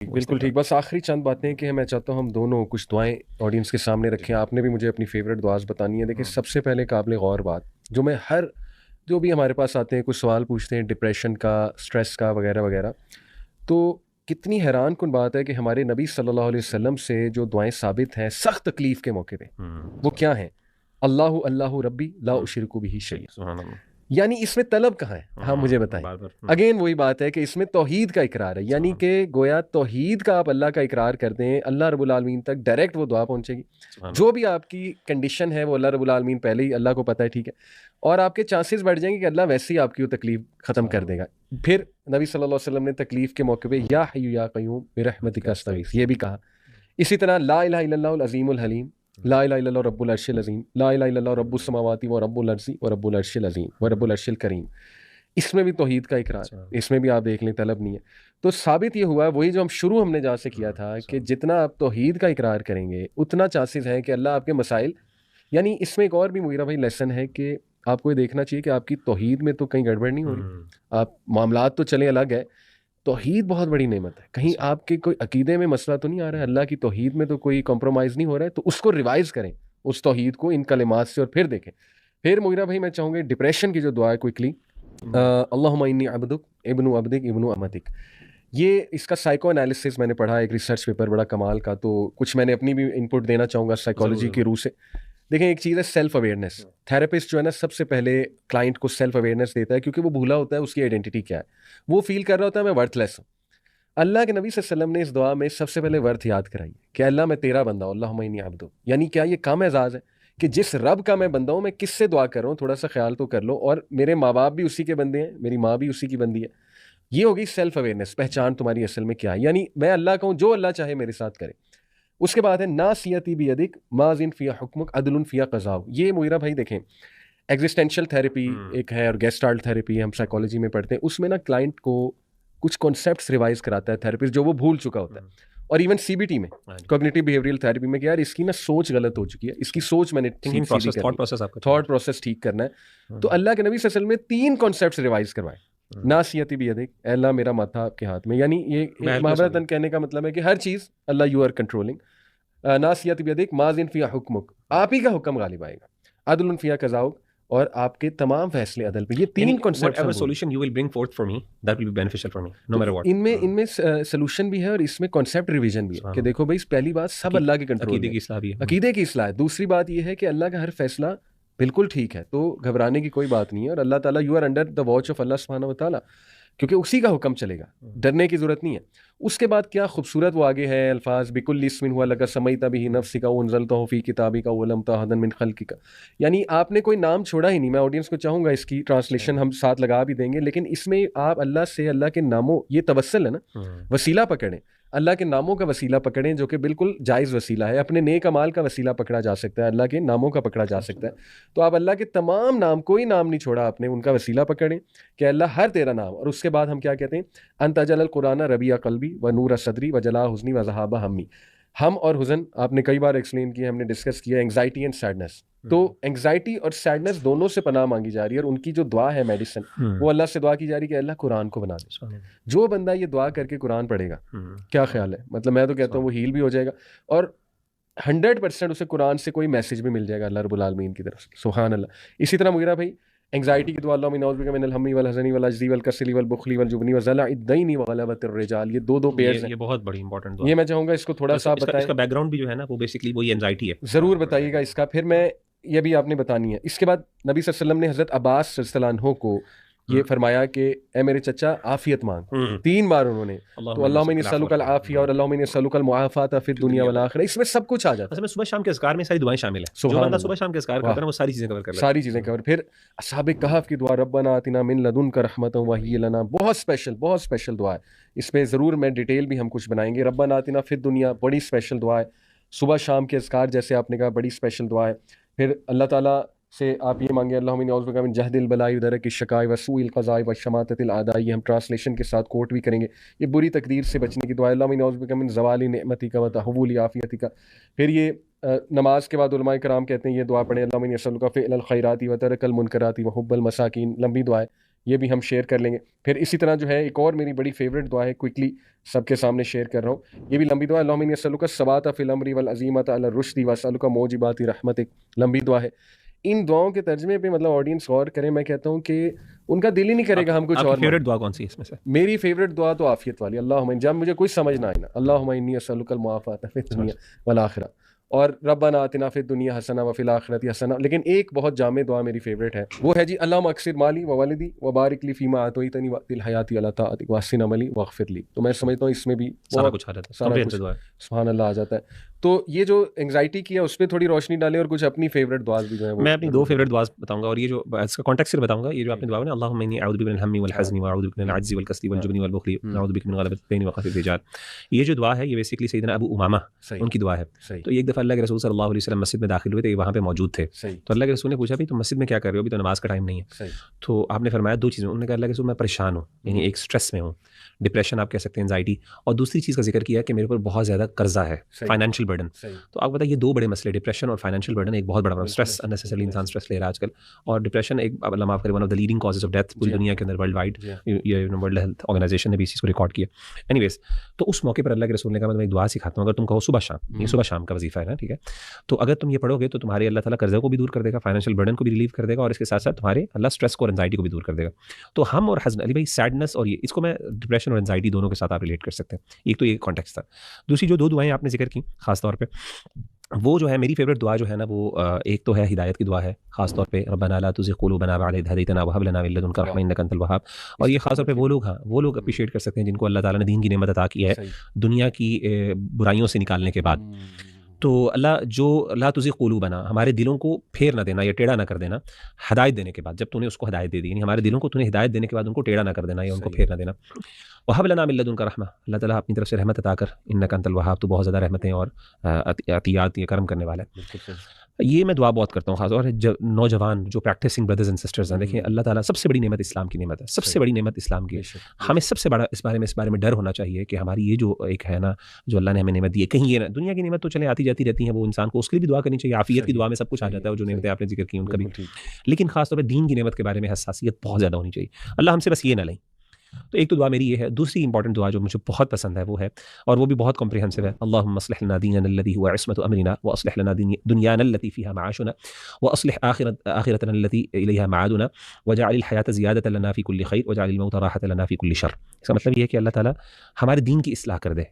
बिल्कुल ठीक। बस आखिरी चंद बातें कि मैं चाहता हूँ हम दोनों कुछ दुआएं ऑडियंस के सामने रखें। आपने भी मुझे अपनी फेवरेट दुआस बतानी है। देखिए, सबसे पहले काबिल गौर बात जो मैं हर जो भी हमारे पास आते हैं कुछ सवाल पूछते हैं डिप्रेशन का, स्ट्रेस का, वगैरह वगैरह, तो कितनी हैरान कुन बात है कि हमारे नबी सल्लल्लाहु अलैहि वसल्लम से जो दुआएं साबित हैं सख्त तकलीफ के मौके पे, वो क्या हैं? अल्लाह अल्लाह रब्बी ला उशरिकु बिही शैअ। सुभान अल्लाह। यानी इसमें तलब कहाँ है? हाँ, मुझे बताएं। बार बार अगेन वही बात है कि इसमें तौहीद का इकरार है, यानी सुभान कि गोया तौहीद का आप अल्लाह का इकरार कर दें, अल्लाह रब्बुल आलमीन तक डायरेक्ट वो दुआ पहुंचेगी। सुभान जो भी आपकी कंडीशन है वो अल्लाह रब्बुल आलमीन पहले ही अल्लाह को पता है, ठीक है, और आपके चांसेस बढ़ जाएंगे कि अल्लाह वैसे ही आपकी वो तकलीफ ख़त्म कर देगा। फिर नबी सल्लल्लाहु अलैहि वसल्लम ने तकलीफ के मौके पे या हय्यु या क़य्यूम बिरहमतिका अस्तगीथ ये भी कहा। इसी तरह ला इलाहा इल्लल्लाहुल अज़ीमुल हलीम, ला इलाहा इल्लल्लाहु रब्बुल अर्शिल अज़ीम, ला इलाहा इल्लल्लाहु रब्बुस समावाति व रब्बुल अर्ज़ि व रब्बुल अर्शिल अज़ीम व रब्बुल अर्शिल करीम। इसमें भी तौहीद का इकरार, इसमें भी आप देख लें तलब नहीं है। तो साबित ये हुआ वही जो हम शुरू हमने जहाँ से किया था कि जितना आप तौहीद का इकरार करेंगे उतना चांसेस हैं कि अल्लाह आपके मसाइल, यानी इसमें एक और भी मुगीरा भाई लेसन है कि आपको ये देखना चाहिए कि आपकी तौहीद में तो कहीं गड़बड़ नहीं हो रही। आप मामलात तो चले अलग है, तौहीद बहुत बड़ी नेमत है, कहीं आपके कोई अकीदे में मसला तो नहीं आ रहा है, अल्लाह की तौहीद में तो कोई कॉम्प्रोमाइज़ नहीं हो रहा है, तो उसको रिवाइज़ करें उस तौहीद को इन कलिमात से और फिर देखें। फिर मुगीरा भाई मैं चाहूँगा डिप्रेशन की जो दुआ है क्विकली, अल्लाहुम्मा इन्नी अब्दुक इब्नु अब्दिक इब्नु अमतिक, ये इसका साइको एनालिसिस मैंने पढ़ा, एक रिसर्च पेपर बड़ा कमाल का, तो कुछ मैंने अपनी भी इनपुट देना चाहूँगा साइकोलॉजी की रूह से। देखें, एक चीज़ है सेल्फ अवेयरनेस। थेरेपिस्ट जो है ना सबसे पहले क्लाइंट को सेल्फ अवेयरनेस देता है, क्योंकि वो भूला होता है उसकी आइडेंटिटी क्या है, वो फील कर रहा होता है मैं वर्थलेस हूँ। अल्लाह के नबी सल्लल्लाहु अलैहि वसल्लम ने इस दुआ में सबसे पहले वर्थ याद कराई कि अल्लाह मैं तेरा बंदा हूँ, अल्लाहुम्मा इन्नी अब्दुक। यानी क्या ये कम एजाज़ है कि जिस रब का मैं बंदा हूँ मैं किससे दुआ कर रहा हूँ, थोड़ा सा ख्याल तो कर लो, और मेरे माँ बाप भी उसी के बंदे हैं, मेरी माँ भी उसी की बंदी है। ये होगी सेल्फ अवेयरनेस, पहचान तुम्हारी असल में क्या है, यानी मैं अल्लाह का हूँ, जो अल्लाह चाहे मेरे साथ करे। उसके बाद है नासियती भी अधिक माजिन फिया हुक्मुक अदलुन फिया कज़ाउ। ये मुइरा भाई देखें, एग्जिस्टेंशियल थेरेपी एक है और गेस्टाल्ट थेरेपी हम साइकोलॉजी में पढ़ते हैं, उसमें ना क्लाइंट को कुछ कॉन्सेप्ट्स रिवाइज कराता है थेरेपिस्ट जो वो भूल चुका होता है। और इवन सीबीटी में, कॉग्निटिव बिहेवियरल थेरेपी में, कि यार इसकी ना सोच गलत हो चुकी है, इसकी सोच मैंने थॉट प्रोसेस ठीक करना है। तो अल्लाह के नबी सल्लल्लाहु अलैहि वसल्लम ने 3 कॉन्सेप्ट्स रिवाइज करवाए। नासियती भी अधिक, अल्लाह मेरा माथा आपके हाथ में, यानी ये महावरतन कहने का मतलब है कि हर चीज़ अल्लाह यू आर कंट्रोलिंग। नासियती भी अधिक माजिन फिया हुक्मुक, आप ही का हुक्म गालिब आएगा, अदलुन फिया कज़ाउक, और आपके तमाम फैसले अदल पे। ये 3 concept, whatever solution you will bring forth for me, that will be beneficial for me no matter what। इनमें सोल्यूशन भी है और इसमें कॉन्सेप्ट रिवीजन भी है कि देखो भाई पहली बात सब अल्लाह के कंट्रोल में, अकीदे की इस्लाह है। दूसरी बात ये है कि अल्लाह का हर फैसला बिल्कुल ठीक है, तो घबराने की कोई बात नहीं है, और अल्लाह ताला you are under the watch of Allah सुब्हानहू व तआला, क्योंकि उसी का हुक्म चलेगा, डरने की जरूरत नहीं है। उसके बाद क्या खूबसूरत वो आगे है अल्फाज, बिकुल्ली इस्मिन हुआ लगा समईता बिही नफ्सिका व अनज़लतहु फी किताबिका व लम तहदन मिन खल्किका। यानी आपने कोई नाम छोड़ा ही नहीं। मैं ऑडियंस को चाहूँगा इसकी ट्रांसलेशन हम साथ लगा भी देंगे, लेकिन इसमें आप अल्लाह से, अल्लाह के नामों, ये तवस्सुल है ना, वसीला पकड़ें, अल्लाह के नामों का वसीला पकड़ें, जो कि बिल्कुल जायज़ वसीला है। अपने नेक अमाल का वसीला पकड़ा जा सकता है, अल्लाह के नामों का पकड़ा जा सकता है। तो आप अल्लाह के तमाम नाम, कोई नाम नहीं छोड़ा आपने, उनका वसीला पकड़ें कि अल्लाह हर तेरा नाम। और उसके बाद हम क्या कहते हैं, अंत अजल कुरान रबिया कल्बी व नूर सदरी व जला हुस्नी व ज़हाबा हम्मी। हम और हुज़न आपने कई बार एक्सप्लेन किया, हमने डिस्कस किया, एंग्जाइटी एंड सैडनेस। तो एंग्जाइटी और सैडनेस दोनों से पनाह मांगी जा रही है, और उनकी जो दुआ है मेडिसिन, वो अल्लाह से दुआ की जा रही है कि अल्लाह कुरान को बना दे। जो बंदा ये दुआ करके कुरान पढ़ेगा, क्या ख्याल है, मतलब मैं तो कहता हूँ वो हील भी हो जाएगा, और 100% उसे कुरान से कोई मैसेज भी मिल जाएगा अल्लाह रब्बुल आलमीन की तरफ से। सुभान अल्लाह। इसी तरह मुगीरा भाई एंग्जाइटी की दुआ, अल्लाहुम्मा इन्नी अऊज़ु बिका मिनल हम्मी वल हज़नी वल अज्ज़ी वल कसली वल बुख़ली वल जुबनी व ज़लाइद दैनी व ग़लबतिर रिजाल, ये दो पेयर्स हैं। ये बहुत बड़ी इंपॉर्टेंट दुआ। ये मैं चाहूँगा इसको थोड़ा सा बताएं, इसका बैकग्राउंड भी जो है ना वो बेसिकली वही एंजाइटी है, ज़रूर बताइएगा इसका, फिर मैं ये भी आपने बतानी है। इसके बाद नबी सल्लल्लाहु अलैहि वसल्लम ने हज़रत अब्बास रज़ियल्लाहु अन्हु को ये फरमाया कि ए मेरे चचा आफियत मांग, 3 बार उन्होंने, तो अल्लाहुम्मा इन्नी अस्अलुकल आफिया और अल्लाहुम्मा इन्नी अस्अलुकल मुआफ़ाता फिद दुनिया वल आखिरह, इसमें सब कुछ आ जाता है। असल में सुबह शाम के अज़कार में सारी दुआएं शामिल है, जो बंदा सुबह शाम के अज़कार करता है वो सारी चीजें कवर कर लेता है, सारी चीजें कवर। फिर अस्हाबे कहफ की दुआ, रब्बना आतिना मिन लदुनका रहमतन व हिय्य लना, बहुत स्पेशल दुआ है। इस पे ज़रूर मैं डिटेल भी हम कुछ बनाएंगे। रब्बना आतिना फिद दुनिया, बड़ी स्पेशल दुआ है। सुबह शाम के अज़कार जैसे आपने कहा, बड़ी स्पेशल दुआ है। फिर अल्लाह ताला से आप ये मांगे, अल्लाहुम्मा इन्नी अऊज़ु बिका मिन जहदिल बलाई व दरकिश शकाई व सूइल क़ज़ाई व शमाततिल आदाई, ये हम ट्रांसलेशन के साथ कोट भी करेंगे। ये बुरी तकदीर से बचने की दुआ, अल्लाहुम्मा इन्नी अऊज़ु बिका मिन ज़वाली निअमतिका व तहव्वुली आफ़ियतिका। फिर ये नमाज के बाद उलमाए कराम कहते हैं ये दुआ पढ़ें, अल्लाहुम्मा इन्नी अस्अलुका फ़िअलल खैराति व तरकल मुनकराति व हुब्बल मसाकीन, लंबी दुआ है। ये भी हम शेयर कर लेंगे। फिर इसी तरह जो है एक और मेरी बड़ी फेवरेट दुआ है, क्विकली सबके सामने शेयर कर रहा हूँ, ये भी लंबी दुआ है। अल्लाहुम्मा इन्नी अस्अलुका सबाता फिल अम्री वल अज़ीमता अला रुश्दी व अस्अलुका मौजिबाति रहमतिक। लंबी दुआ है। इन दुआओं के तर्जमे पे मतलब ऑडियंस गौर करे, मैं कहता हूँ कि उनका दिल ही नहीं करेगा हम कुछ और। फेवरेट दुआ कौन सी है इसमें से? मेरी फेवरेट दुआ तो आफियत वाली, अल्लाहुम्मा, जब मुझे कुछ समझ ना आए ना, अल्लाहुम्मा इन्नी अस्अलुकल मुआफ़ाता फिद दुनिया वल आखिरा, और रब्बना आतिना फिद दुनिया हसना व फिल आखिरति हसना। लेकिन एक बहुत जामे दुआ मेरी फेवरेट है, वो है जी अल्लाहुम्मा अक्सिर माली व वलिदी व बारिक ली फीमा आतैतनी व तिल हयाती अला ताअतिक वहसिन अमली वगफिर ली। तो मैं समझता हूँ इसमें भी सारा कुछ आ जाता है, सारा कुछ सुभान अल्लाह आ जाता है। तो ये जो एंग्जाइटी की है उस पर थोड़ी रोशनी डालें, और कुछ अपनी फेवरेट दुआज भी जो है मैं अपनी 2 फेवरेट दुआज बताऊंगा, और ये जो इसका कॉन्टेक्स्ट से बताऊंगा। ये जो आपने दुआ है ना, अल्लाहुम्मा इन्नी अऊज़ु बिका मिनल हम्मी वल हज़नी व अऊज़ु बिका मिनल अज्ज़ि वल कसली वल जुबनी वल बुख़्ली व अऊज़ु बिका मिन ग़लबतिल दैनि व क़हरिर रिजाल। ये जो दुआ है ये बेसिकली सैयदना अबू उमामा उनकी दुआ है। तो एक दफ़ा अल्लाह के रसूल सल्लल्लाहु अलैहि वसल्लम मस्जिद में दाखिल हुए थे, वहाँ पे मौजूद थे। तो अल्लाह के रसूल ने पूछा, भाई तुम मस्जिद में क्या कर रहे हो, अभी तो नमाज का टाइम नहीं है। तो आपने फरमाया 2 चीज़ें। उन्होंने कहा, अल्लाह के रसूल मैं परेशान हूँ, यानी एक स्ट्रेस में हूँ, डिप्रेशन आप कह सकते हैं, एंजाइटी, और दूसरी चीज़ का जिक्र किया कि मेरे ऊपर बहुत ज़्यादा कर्जा है, फाइनेंशियल बर्डन। तो आप बताइए 2 बड़े मसले, डिप्रेशन और फाइनेंशियल बर्डन, एक बहुत बड़ा स्ट्रेस, अननेसेसरली इंसान स्ट्रेस ले रहा है आजकल। और डिप्रेशन एक, अल्लाह माफ़ करे, one of the leading causes of death पूरी दुनिया के अंदर, वर्ल्ड वाइड। ये वर्ल्ड हेल्थ ऑर्गेनाइजेशन ने भी इस चीज़ को रिकॉर्ड किया। एनीवेज, तो उस मौके पर अल्लाह के रसूल ने कहा, मैं तुम्हें एक दुआ सिखाता हूँ, अगर तुम कहो सुबह शाम, ये सुबह शाम का वजीफा है ना, ठीक है, तो अगर तुम ये पढ़ोगे तो तुम्हारे अल्लाह ताला कर्जा को भी दूर कर देगा, फाइनेंशियल बर्डन को भी रिलीव कर देगा, और इसके साथ साथ तुम्हारे अल्लाह स्ट्रेस को और एंजाइटी को भी दूर कर देगा। तो हम और हज़न अली भाई सैडनेस, और ये इसको मैं डिप्रेशन और एंजाइटी दोनों के साथ आप रिलेट कर सकते हैं। एक तो ये कॉन्टेक्स्ट था। दूसरी जो 2 दुआएं आपने जिक्र की खास तौर पे, वो जो है मेरी फेवरेट दुआ जो है ना, वो एक तो है हिदायत की दुआ है, खास तौर पे रब्बना ला तुज़िग़ क़ुलूबना बअद इज़ हदैतना व हब लना मिन लदुनका रहमतन इन्नका अंतल वहाब। और ये खास तौर पे वो लोग अप्रिशिएट कर सकते हैं जिनको अल्लाह ताला ने दीन की नेमत अता की है दुनिया की बुराइयों से निकालने के बाद। तो अल्लाह जो ला तुज़िग़ क़ुलूबना, हमारे दिलों को फेर ना देना या टेढ़ा ना कर देना, हदायत देने के बाद, जब तूने उसको हदायत दे दी, यानी हमारे दिलों को तूने हिदायत देने के बाद उनको टेढ़ा ना कर देना या उनको फेर ना देना। वहब लना मिन लदुनका रहमा, अल्लाह ताला अपनी तरफ से रहमत अता कर, इन्नका अंतल वहाब, तो बहुत ज़्यादा रहमतें और अतियात ये करम करने वाला है। ये मैं दुआ बहुत करता हूँ खास, और नौजवान जो प्रैक्टिसिंग ब्रदर्स एंड सिस्टर्स हैं, देखिए अल्लाह ताला सबसे बड़ी नेमत इस्लाम की नेमत है, सबसे बड़ी नेमत इस्लाम की है। हमें सबसे बड़ा इस बारे में डर होना चाहिए कि हमारी ये जो एक है ना, जो अल्लाह ने हमें नेमत दी है, कहीं ये ना, दुनिया की नेमत तो चले आती जाती रहती हैं, वो इंसान को उसके लिए भी दुआ करनी चाहिए। आफियत की दुआ में सब कुछ आ जाता है, जो नेमतें आपने जिक्र की उनका भी, लेकिन खासतौर पर दीन की नेमत के बारे में हसासियत बहुत ज़्यादा होनी चाहिए। अल्लाह हमसे बस ये ना लें। तो एक तो दुआ मेरी ये है। दूसरी इंपॉर्टेंट दुआ जो मुझे बहुत पसंद है वो है, और वो भी बहुत कॉम्प्रिहेंसिव है, अल्लाहुम्मा अस्लिह लना दीनना अल्लज़ी हुवा इस्मतु अमरिना व अस्लिह लना दुनियाना अल्लती फ़ीहा मआशुना व अस्लिह आखिरतना अल्लती इलैहा मआदुना वजअलिल हयाता ज़ियादतन लना फ़ी कुल्लि खैर वजअलिल मौता राहतन लना फ़ी कुल्लि शर। इसका मतलब ये है कि अल्लाह ताला हमारे दीन की इस्लाह कर दे,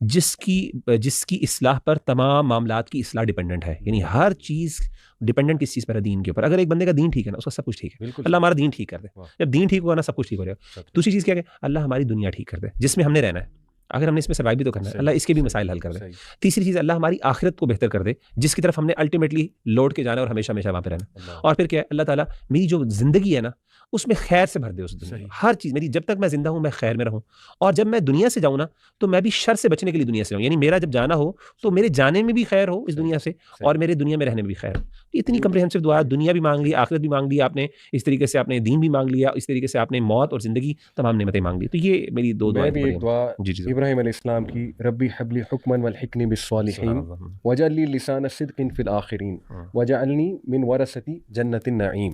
जिसकी इस्लाह पर तमाम मामलात की इस्लाह डिपेंडेंट है, यानी हर चीज़ डिपेंडेंट किस चीज़ पर है, दीन के ऊपर। अगर एक बंदे का दीन ठीक है ना, उसका सब कुछ ठीक है। अल्लाह हमारा दीन ठीक कर दे, जब दीन ठीक होगा ना, सब कुछ ठीक हो जाएगा। दूसरी चीज़ क्या है, अल्लाह हमारी दुनिया ठीक कर दे, जिसमें हमने रहना है, अगर हमने इसमें सर्वाइव भी तो करना है, अल्लाह इसके भी मसाइल हल कर दे। तीसरी चीज़, अल्लाह हमारी आखिरत को बेहतर कर दे, जिसकी तरफ हमने अल्टीमेटली लौट के जाना और हमेशा हमेशा वहाँ पे रहना। और फिर क्या है, अल्लाह ताला मेरी जो ज़िंदगी है ना, उसमें खैर से भर दे, उस दुनिया हर चीज़ मेरी, जब तक मैं जिंदा हूँ मैं खैर में रहूँ, और जब मैं दुनिया से जाऊँ ना, तो मैं भी शर से बचने के लिए दुनिया से जाऊँ, यानी मेरा जब जाना हो तो मेरे जाने में भी खैर हो इस दुनिया से, और मेरे दुनिया में रहने में भी खैर हो। इतनी कम्प्रिहेंसिव दुआ, दुनिया भी मांग ली, आखिरत भी मांग ली आपने, इस तरीके से आपने दीन भी मांग लिया, इस तरीके से आपने मौत और ज़िंदगी तमाम नेमतें मांग ली। तो ये मेरी 2 दुआएं। इब्राहीम अलैहिस्सलाम की, रब्बी हबली हुक्मन वल हिक्नी बिस्सालिहीन वजअलनी लिसान सिद्क़िन फिल आखिरीन वजअलनी मिन वरसती जन्नतिन नईम।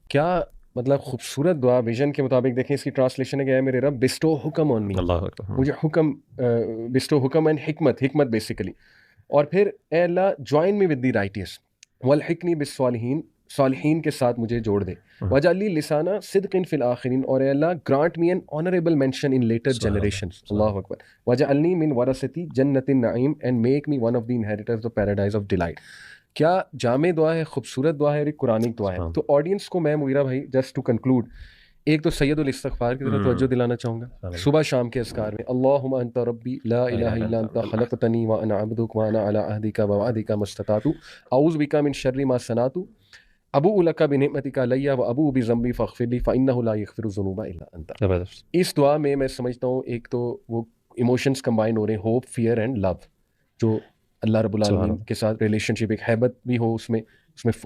क्या मतलब खूबसूरत दुआ, विजन के मुताबिक। देखें इसकी ट्रांसलेशन है क्या है, मेरे रब बिस्टो हुक्म ऑन मी, मुझे हुक्म, बिस्टो हुक्म एंड हिकमत बेसिकली। और फिर ए Allah join me with the righteous वल हिकनी बिस्सालिहीन, सालिहीन के साथ मुझे जोड़ दे, वजअली लिसाना सिद्क़िन फिल आखिरीन, और ए Allah grant me an honourable mention in later generations, अल्लाहु अकबर, वजअलनी मिन वरसती जन्नतिन नईम and make me one of the inheritors of paradise of delight. क्या जामे दुआ है, खूबसूरत दुआ है और एक कुरानिक दुआ है। तो ऑडियंस को मैं मुगीरा भाई जस्ट टू कंक्लूड, एक तो सैयदुल इस्तिग़फ़ार की तरफ तवज्जो दिलाना चाहूँगा, सुबह शाम के अस्कार में अल्लाहुम्मा अंता रब्बी ला इलाहा इल्ला अंता खलक़तनी व अना अब्दुक व अना अला अहदिका व वअदिका मस्ततातु अऊज़ु बिका मिन शर्रि मा सनातु अबू लका बिनिअमतिका अलैया व अबू बिज़म्बी फ़ग़फ़िरली फ़इन्नहु ला यग़फ़िरु ज़ुनूबा इल्ला अंता। इस दुआ में मैं समझता हूँ एक तो वो इमोशंस कंबाइन हो रहे हैं, होप, फियर एंड लव, जो अल्लाह रब्बुल आलमीन के साथ रिलेशनशिप, एक हैबत भी हो उसमें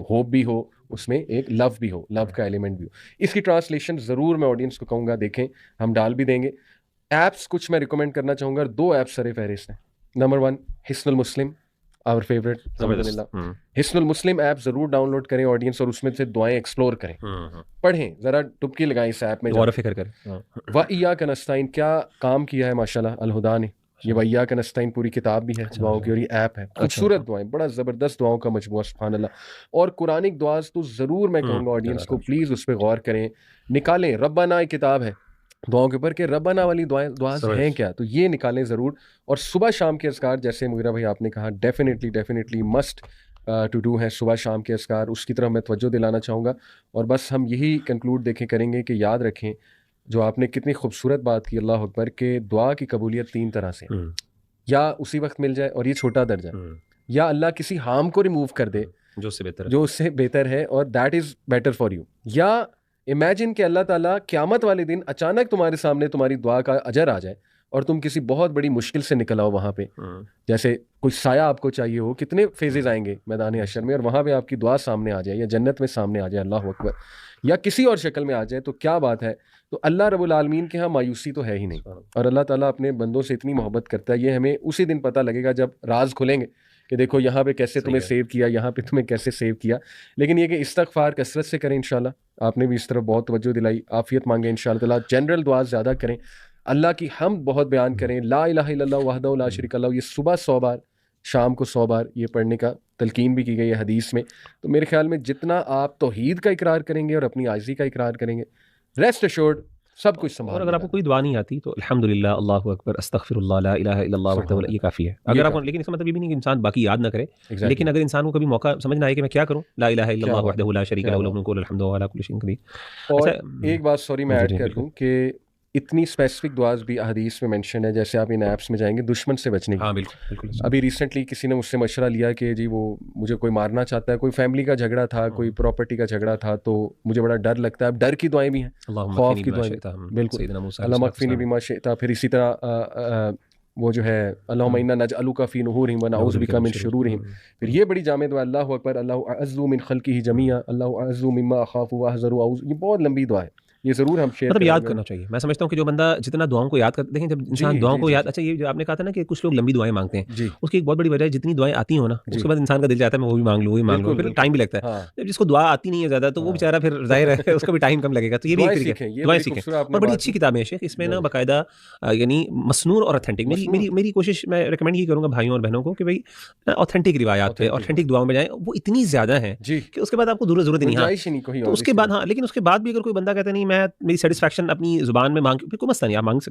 होप भी हो, उसमें एक लव भी हो, लव का एलिमेंट भी हो। इसकी ट्रांसलेशन ज़रूर मैं ऑडियंस को कहूँगा देखें, हम डाल भी देंगे। ऐप्स कुछ मैं रिकमेंड करना चाहूँगा, 2 ऐप्स सरे फहरिस्त हैं। नंबर 1 हिस्नुल मुस्लिम, आवर फेवरेट अल्हम्दुलिल्लाह। हिस्नुल मुस्लिम ऐप ज़रूर डाउनलोड करें ऑडियंस, और उसमें से दुआएं एक्सप्लोर करें, पढ़ें, ज़रा डुबकी लगाएं इस ऐप में, गौर फिक्र करें। व इय्याका नस्तईन क्या काम किया है माशाल्लाह अल हुदा ने। ये व इय्याका नस्तईन पूरी किताब भी है दुआओं की, और ये ऐप है, खूबसूरत दुआएं, बड़ा ज़बरदस्त दुआओं का मजमूआ सुभान अल्लाह। और कुरानिक दुआज तो ज़रूर मैं कहूँगा ऑडियंस को प्लीज़ उस पर गौर करें, निकालें। रब्बाना एक किताब है दुआओं के ऊपर के रब्बाना वाली दुआज हैं क्या, तो ये निकालें ज़रूर। और सुबह शाम के अज़कार, जैसे मुगीरा भाई आपने कहा, डेफिनेटली मस्ट टू डू है सुबह शाम के अज़कार, उसकी तरफ मैं तवज्जो दिलाना चाहूँगा। और बस हम यही कंक्लूड करेंगे कि याद रखें जो आपने कितनी खूबसूरत बात की, अल्लाह अकबर, के दुआ की कबूलियत 3 तरह से, या उसी वक्त मिल जाए और ये छोटा दर्जा, या अल्लाह किसी हार्म को रिमूव कर दे जो उससे बेहतर है और that is better for you, या इमेजिन कि अल्लाह ताला क़यामत वाले दिन अचानक तुम्हारे सामने तुम्हारी दुआ का अजर आ जाए और तुम किसी बहुत बड़ी मुश्किल से निकल आओ वहाँ पे, जैसे कोई साया आपको चाहिए हो, कितने फेजेस आएंगे मैदान हशर में, और वहाँ पे आपकी दुआ सामने आ जाए या जन्नत में सामने आ जाए, अल्लाह अकबर, या किसी और शक्ल में आ जाए, तो क्या बात है। तो अल्लाह रब्बुल आलमीन के यहाँ मायूसी तो है ही नहीं, और अल्लाह ताला अपने बंदों से इतनी मोहब्बत करता है, ये हमें उसी दिन पता लगेगा जब राज खुलेंगे कि देखो यहाँ पे कैसे तुम्हें सेव किया, यहाँ पे तुम्हें कैसे सेव किया। लेकिन ये कि इस्तग़फ़ार कसरत से करें इंशाल्लाह, आपने भी इस तरफ बहुत तवज्जो दिलाई, आफ़ियत मांगे इंशाल्लाह ताला, जनरल दुआ ज़्यादा करें, अल्लाह की हम बहुत बयान करें, ला इलाहा इल्लल्लाह वहदहू ला शरीका लहू, ये सुबह 100 बार, शाम को 100 बार ये पढ़ने का तलकीन भी की गई है हदीस में। तो मेरे ख्याल में जितना आप तौहीद का इकरार करेंगे और अपनी आजिज़ी का इकरार करेंगे, रेस्ट एश्योर्ड सब कुछ संभाल। और अगर आपको कोई दुआ नहीं आती तो अल्हम्दुलिल्लाह, अल्लाहु अकबर, अस्तगफिरुल्लाह, ला इलाहा इल्लल्लाह वहदहू, ये काफ़ी है। अगर आपको, लेकिन इसका मतलब ये भी नहीं कि इंसान बाकी याद ना करे, लेकिन अगर इंसान को कभी मौका समझ ना आए कि मैं क्या करूं, ला इलाहा इल्लल्लाह वहदहू ला शरीका लहू, लहुल मुल्कु व लहुल हम्दु व अला कुल्लि शैइन क़दीर। और एक बात सॉरी मैं ऐड कर दूं कि इतनी स्पेसिफिक दुआज भी अहदीस में मेंशन है, जैसे आप इन ऐप्स में जाएंगे दुश्मन से बचने की। हाँ बिल्कुल। अभी रिसेंटली किसी ने मुझसे मशवरा लिया कि जी वो मुझे कोई मारना चाहता है, कोई फैमिली का झगड़ा था, कोई प्रॉपर्टी का झगड़ा था, तो मुझे बड़ा डर लगता है। अब डर की दुआएं भी हैं, खौफ की दुआएं, बिल्कुल, अल्लाह मग़फ़िरनी बिमा शिअता। फिर इसी तरह वो जो है अल्लाहुम्मा इन्ना नजअलुका फ़ी नुहूरिहिम व नऊज़ु बिका मिन शुरूरिहिम। फिर ये बड़ी जामे दुआ, अल्लाहु अकबर, अल्लाहु अअज़्ज़ु मिन ख़ल्क़िही जमीआ, अल्लाहु अअज़्ज़ु मिम्मा अख़ाफ़ु व अहज़रु अऊज़ु। ये बहुत लंबी दुआ है, ये ज़रूर हम शेयर मतलब याद करना चाहिए। मैं समझता हूँ कि जो बंदा जितना दुआओं को याद करते, देखें जब इंसान दुआओं को याद, अच्छा ये जो आपने कहा था ना कि कुछ लोग लंबी दुआएं मांगते हैं, उसकी एक बहुत बड़ी वजह है जितनी दुआएं आती हो ना, उसके बाद इंसान का दिल चाहता है मैं वो भी मांग लूँ, फिर टाइम भी लगता है। जब जिसको दुआ आती नहीं है ज़्यादा तो वो बेचारा फिर ज़ाहिर है उसका भी टाइम कम लगेगा। तो ये भी एक तरीका है, दुआएं सीखें। और बड़ी अच्छी किताबें हैं शेख, इसमें ना बाकायदा यानी मसनूर और ऑथेंटिक, मेरी कोशिश, मैं रिकमेंड ये करूँगा भाइयों और बहनों को कि भाई ऑथेंटिक रिवायात पे, ऑथेंटिक दुआओं में जाएं। वो इतनी ज़्यादा है कि उसके बाद आपको ज़रूरत नहीं है। तो उसके बाद हाँ, लेकिन उसके बाद भी अगर कोई बंदा कहता नहीं मैं मेरी सेटिस्फैक्शन अपनी जुबान में मांग, फिर कोई मसला नहीं, आप मांग सकते।